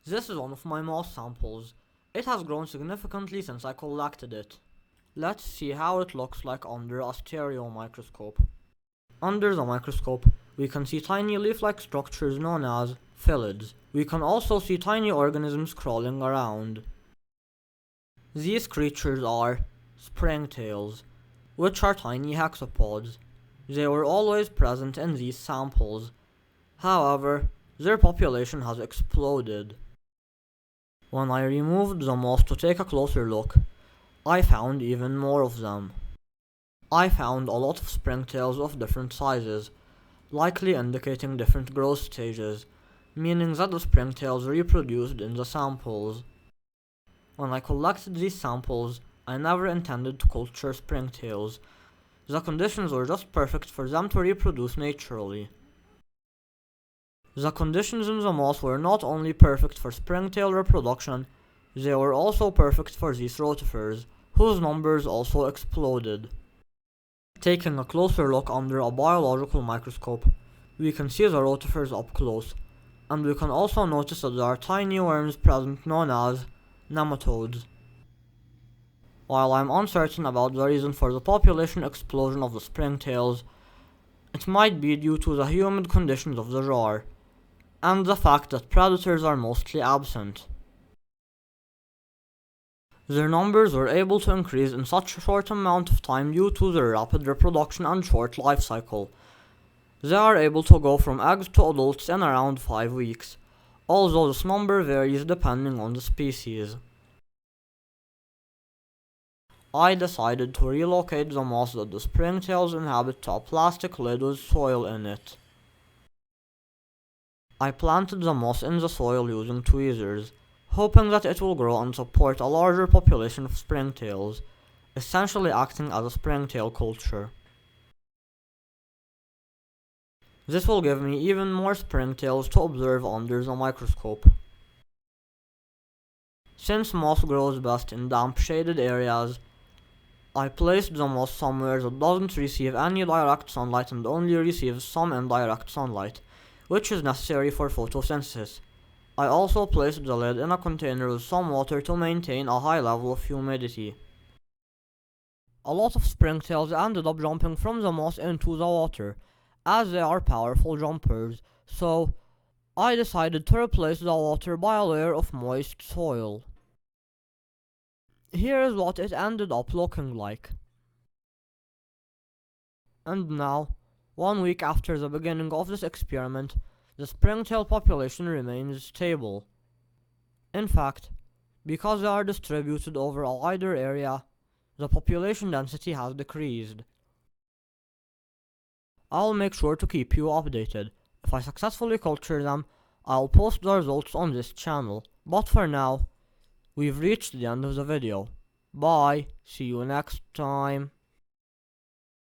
This is one of my moss samples. It has grown significantly since I collected it. Let's see how it looks like under a stereo microscope. Under the microscope, we can see tiny leaf-like structures known as phyllids. We can also see tiny organisms crawling around. These creatures are springtails, which are tiny hexapods. They were always present in these samples. However, their population has exploded. When I removed the moss to take a closer look, I found even more of them. I found a lot of springtails of different sizes, likely indicating different growth stages, meaning that the springtails reproduced in the samples. When I collected these samples, I never intended to culture springtails. The conditions were just perfect for them to reproduce naturally. The conditions in the moss were not only perfect for springtail reproduction, they were also perfect for these rotifers, whose numbers also exploded. Taking a closer look under a biological microscope, we can see the rotifers up close, and we can also notice that there are tiny worms present known as nematodes. While I'm uncertain about the reason for the population explosion of the springtails, it might be due to the humid conditions of the jar, and the fact that predators are mostly absent. Their numbers were able to increase in such a short amount of time due to their rapid reproduction and short life cycle. They are able to go from eggs to adults in around 5 weeks, although this number varies depending on the species. I decided to relocate the moss that the springtails inhabit to a plastic lid with soil in it. I planted the moss in the soil using tweezers, hoping that it will grow and support a larger population of springtails, essentially acting as a springtail culture. This will give me even more springtails to observe under the microscope. Since moss grows best in damp shaded areas, I placed the moss somewhere that doesn't receive any direct sunlight and only receives some indirect sunlight, which is necessary for photosynthesis. I also placed the lid in a container with some water to maintain a high level of humidity. A lot of springtails ended up jumping from the moss into the water, as they are powerful jumpers, so I decided to replace the water by a layer of moist soil. Here is what it ended up looking like. And now, 1 week after the beginning of this experiment, the springtail population remains stable. In fact, because they are distributed over a wider area, the population density has decreased. I'll make sure to keep you updated. If I successfully culture them, I'll post the results on this channel. But for now, we've reached the end of the video. Bye, see you next time.